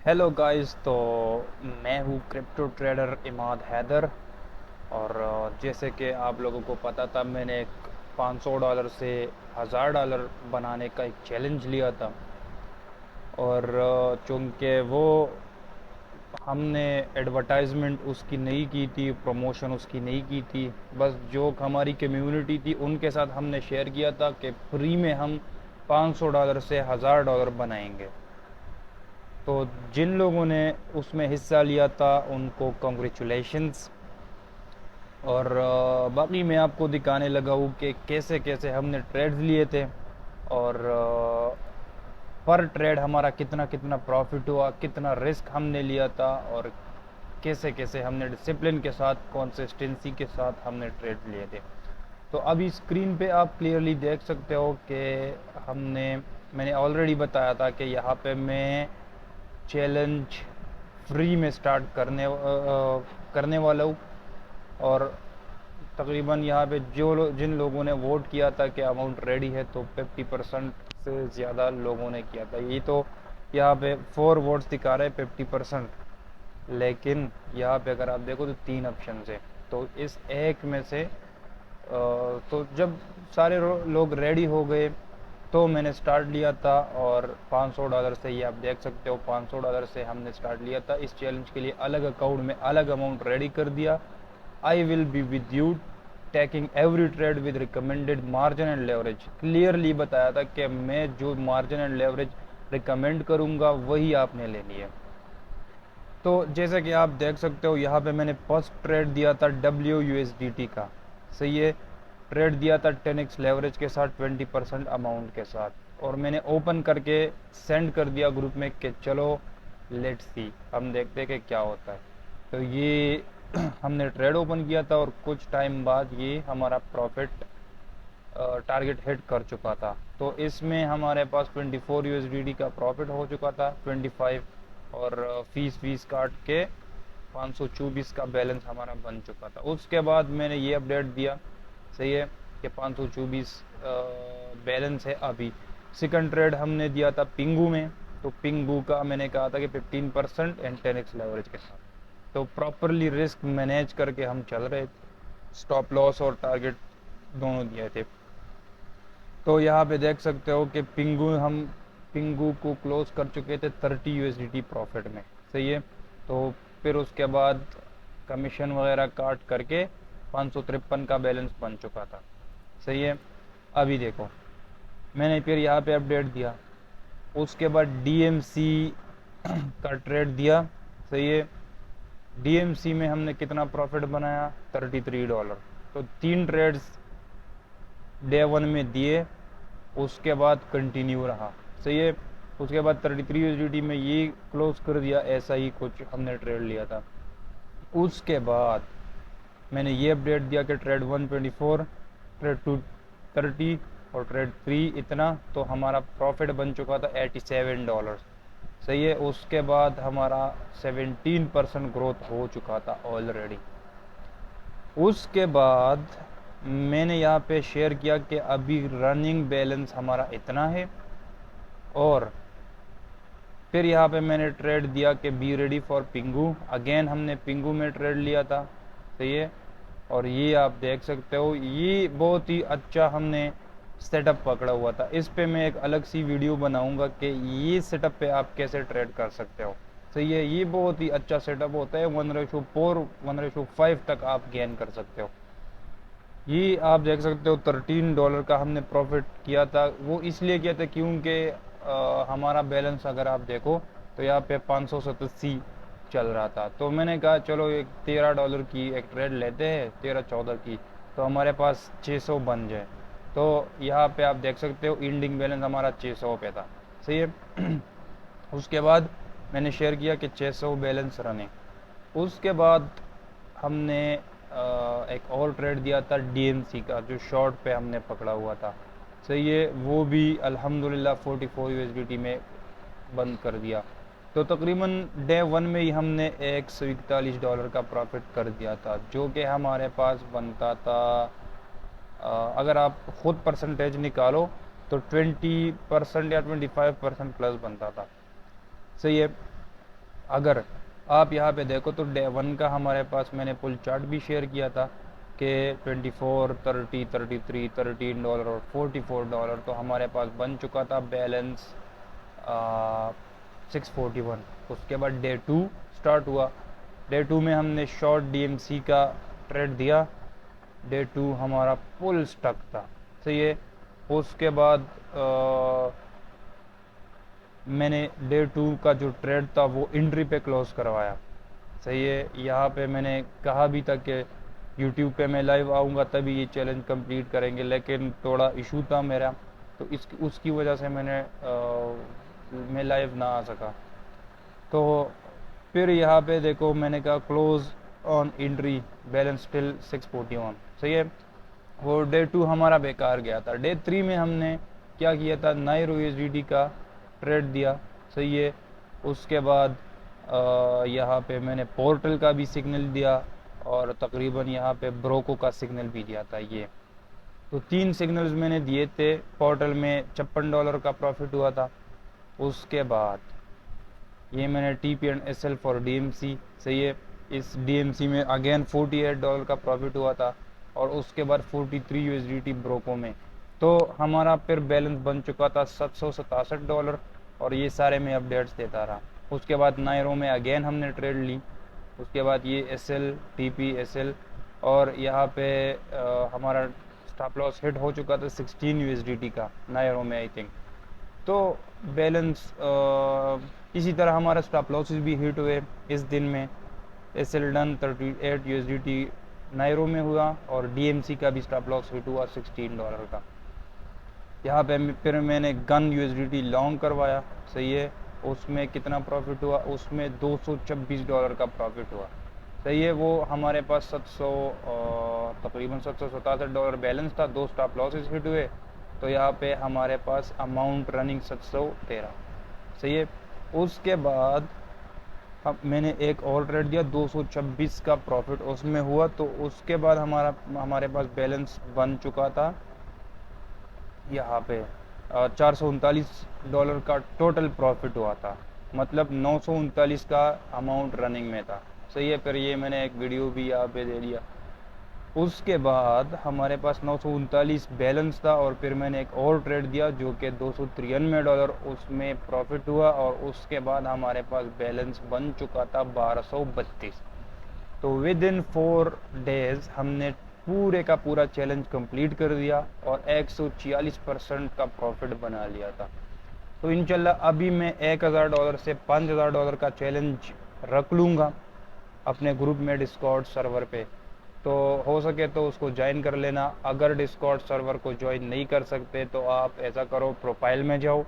Hello guys. तो मैं हूँ क्रिप्टो ट्रेडर इमाद हैदर। और जैसे कि आप लोगों को पता था, मैंने एक $500 से $1000 बनाने का एक चैलेंज लिया था। और चूंकि वो हमने एडवर्टाइजमेंट उसकी नहीं की थी, प्रमोशन उसकी नहीं की थी, बस जो हमारी कम्युनिटी थी उनके साथ हमने शेयर किया था कि फ्री में हम $500 से $1000 बनाएंगे। तो जिन लोगों ने उसमें हिस्सा लिया था उनको कॉन्ग्रेचुलेशंस। और बाकी मैं आपको दिखाने लगा हूँ कि कैसे कैसे हमने ट्रेड्स लिए थे, और पर ट्रेड हमारा कितना कितना प्रॉफिट हुआ, कितना रिस्क हमने लिया था, और कैसे कैसे हमने डिसिप्लिन के साथ, कंसिस्टेंसी के साथ हमने ट्रेड लिए थे। तो अभी स्क्रीन पे आप क्लियरली देख सकते हो कि हमने मैंने ऑलरेडी बताया था कि यहाँ पे मैं चैलेंज फ्री में स्टार्ट करने वाला हूँ। और तकरीबन यहाँ पे जिन लोगों ने वोट किया था कि अमाउंट रेडी है, तो 50% से ज़्यादा लोगों ने किया था। ये तो यहाँ पे 4 वोट्स दिखा रहे हैं, 50%। लेकिन यहाँ पे अगर आप देखो तो 3 ऑप्शन है। तो इस एक में से तो जब सारे लोग रेडी हो गए तो मैंने स्टार्ट लिया था। और $500 से, ये आप देख सकते हो, $500 से हमने स्टार्ट लिया था। इस चैलेंज के लिए अलग अकाउंट में अलग अमाउंट रेडी कर दिया। I will be with you taking every trade with recommended margin and leverage. Clearly बताया था कि मैं जो मार्जिन एंड लेवरेज रिकमेंड करूंगा वही आपने लेनी है। तो जैसा कि आप देख सकते हो, यहाँ पे मैंने फर्स्ट ट्रेड दिया था WUSDT का। सही है। ट्रेड दिया था 10x लेवरेज के साथ, 20% अमाउंट के साथ। और मैंने ओपन करके सेंड कर दिया ग्रुप में कि चलो लेट्स सी, हम देखते हैं कि क्या होता है। तो ये हमने ट्रेड ओपन किया था और कुछ टाइम बाद ये हमारा प्रॉफिट टारगेट हिट कर चुका था। तो इसमें हमारे पास 24 USDT का प्रॉफिट हो चुका था, 25। और फीस फीस काट के 524 का बैलेंस हमारा बन चुका था। उसके बाद मैंने ये अपडेट दिया, सही है, कि 524 बैलेंस है अभी। सेकंड ट्रेड हमने दिया था पिंगू में। तो पिंगू का मैंने कहा था कि 15% एंड 10x लेवरेज के साथ। तो प्रॉपरली रिस्क मैनेज करके हम चल रहे थे, स्टॉप लॉस और टारगेट दोनों दिए थे। तो यहाँ पे देख सकते हो कि पिंगू को क्लोज कर चुके थे 30 USDT प्रॉफिट में। सही है। तो फिर उसके बाद कमीशन वगैरह काट करके 553 का बैलेंस बन चुका था। सही है। अभी देखो, मैंने फिर यहाँ पे अपडेट दिया। उसके बाद DMC का ट्रेड दिया। सही है। DMC में हमने कितना प्रॉफिट बनाया, $33। तो 3 ट्रेड्स डे वन में दिए, उसके बाद कंटिन्यू रहा। सही है। उसके बाद 33 USDT में ये क्लोज कर दिया, ऐसा ही कुछ हमने ट्रेड लिया था। उसके बाद मैंने ये अपडेट दिया कि ट्रेड 124, ट्रेड 230 और ट्रेड 3 इतना। तो हमारा प्रॉफिट बन चुका था $87। सही है। उसके बाद हमारा 17% ग्रोथ हो चुका था ऑलरेडी। उसके बाद मैंने यहाँ पे शेयर किया कि अभी रनिंग बैलेंस हमारा इतना है। और फिर यहाँ पे मैंने ट्रेड दिया कि बी रेडी फॉर पिंगू। अगेन हमने पिंगू में ट्रेड लिया था। सही है। और ये आप देख सकते हो, ये बहुत ही अच्छा हमने सेटअप पकड़ा हुआ था। इस पे मैं एक अलग सी वीडियो बनाऊंगा कि ये सेटअप पे आप कैसे ट्रेड कर सकते हो। सही है। ये बहुत ही अच्छा सेटअप होता है, 1:4 1:5 तक आप गेन कर सकते हो। ये आप देख सकते हो, $13 का हमने प्रॉफिट किया था। वो इसलिए किया था क्योंकि हमारा बैलेंस अगर आप देखो तो यहाँ पे 587 चल रहा था। तो मैंने कहा चलो एक $13 की एक ट्रेड लेते हैं, 13-14 की, तो हमारे पास 600 बन जाए। तो यहाँ पे आप देख सकते हो एंडिंग बैलेंस हमारा 600 पे था। सही है। उसके बाद मैंने शेयर किया कि 600 बैलेंस रनिंग। उसके बाद हमने एक और ट्रेड दिया था DMC का, जो शॉर्ट पे हमने पकड़ा हुआ था। सही है। वो भी अल्हम्दुलिल्लाह 44 USDT में बंद कर दिया। तो तकरीबन डे वन में ही हमने $141 का प्रॉफिट कर दिया था, जो कि हमारे पास बनता था, अगर आप खुद परसेंटेज निकालो तो 20% या 25% प्लस बनता था। सही है। अगर आप यहाँ पे देखो तो डे वन का हमारे पास मैंने पुल चार्ट भी शेयर किया था कि 24, 30, 33, $13 और $44, तो हमारे पास बन चुका था बैलेंस 641। उसके बाद डे टू स्टार्ट हुआ। डे टू में हमने शॉर्ट डीएमसी का ट्रेड दिया। डे टू हमारा फुल स्टक था, सही है। उसके बाद मैंने डे टू का जो ट्रेड था वो इंट्री पे क्लोज करवाया, सही है। यहाँ पे मैंने कहा भी था कि यूट्यूब पे मैं लाइव आऊँगा तभी ये चैलेंज कंप्लीट करेंगे, लेकिन थोड़ा इशू था मेरा, तो इस उसकी वजह से मैं लाइव ना आ सका। तो फिर यहाँ पे देखो मैंने कहा close on entry, balance still 641, सही है। वो डे टू हमारा बेकार गया था। डे थ्री में हमने क्या किया था, नाइरो यूएसडीटी का ट्रेड दिया, सही है। उसके बाद यहाँ पे मैंने पोर्टल का भी सिग्नल दिया और तकरीबन यहाँ पे ब्रोको का सिग्नल भी दिया था। ये तो 3 सिग्नल्स मैंने दिए थे। पोर्टल में $56 का प्रॉफिट हुआ था। उसके बाद ये मैंने TP and SL for DMC, सही है। इस डीएमसी में अगेन $48 का प्रॉफिट हुआ था और उसके बाद 43 यूएसडीटी ब्रोको में। तो हमारा फिर बैलेंस बन चुका था $767 और ये सारे में अपडेट्स देता रहा। उसके बाद नायरो में अगेन हमने ट्रेड ली। उसके बाद ये एसएल, टीपी, एसएल और यहाँ पे हमारा स्टॉप लॉस हिट हो चुका था 16 यूएसडीटी का नायरो में, आई थिंक। तो बैलेंस इसी तरह हमारा स्टॉप लॉसेस भी हिट हुए इस दिन में। एस एल डन 38 यूएसडीटी नायरो में हुआ और डीएमसी का भी स्टॉप लॉस हिट हुआ $16 का। यहाँ पे फिर मैंने गन यूएसडीटी लॉन्ग करवाया, सही है। उसमें कितना प्रॉफिट हुआ, उसमें $226 का प्रॉफिट हुआ, सही है। वो हमारे पास तकरीबन $767 बैलेंस था, 2 स्टॉप लॉसेस हिट हुए, तो यहाँ पे हमारे पास अमाउंट रनिंग 713, सही है। उसके बाद मैंने एक और ट्रेड दिया, 226 का प्रॉफिट उसमें हुआ। तो उसके बाद हमारे पास बैलेंस बन चुका था यहाँ पे $439 का टोटल प्रॉफिट हुआ था, मतलब 939 का अमाउंट रनिंग में था, सही है। फिर ये मैंने एक वीडियो भी यहाँ पे दे दिया। उसके बाद हमारे पास 939 बैलेंस था और फिर मैंने एक और ट्रेड दिया जो कि $293, उसमें प्रॉफिट हुआ और उसके बाद हमारे पास बैलेंस बन चुका था 1232। तो विद इन 4 डेज हमने पूरे का पूरा चैलेंज कंप्लीट कर दिया और 146% का प्रॉफिट बना लिया था। तो इंशाल्लाह अभी मैं $1000 से $5000 का चैलेंज रख लूँगा अपने ग्रुप में डिस्कॉर्ड सर्वर पे। तो हो सके तो उसको ज्वाइन कर लेना। अगर डिस्कॉर्ड सर्वर को ज्वाइन नहीं कर सकते तो आप ऐसा करो, प्रोफाइल में जाओ,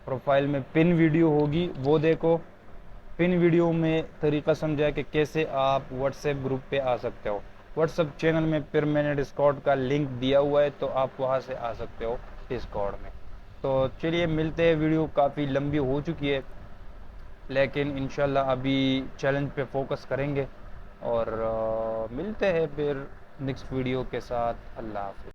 प्रोफाइल में पिन वीडियो होगी वो देखो। पिन वीडियो में तरीका समझा कि कैसे आप व्हाट्सएप ग्रुप पे आ सकते हो। व्हाट्सएप चैनल में फिर मैंने डिस्कॉर्ड का लिंक दिया हुआ है, तो आप वहाँ से आ सकते हो डिस्कॉर्ड में। तो चलिए मिलते हैं, वीडियो काफ़ी लंबी हो चुकी है, लेकिन इंशाल्लाह अभी चैलेंज पे फोकस करेंगे और मिलते हैं फिर नेक्स्ट वीडियो के साथ। अल्लाह हाफ़िज़।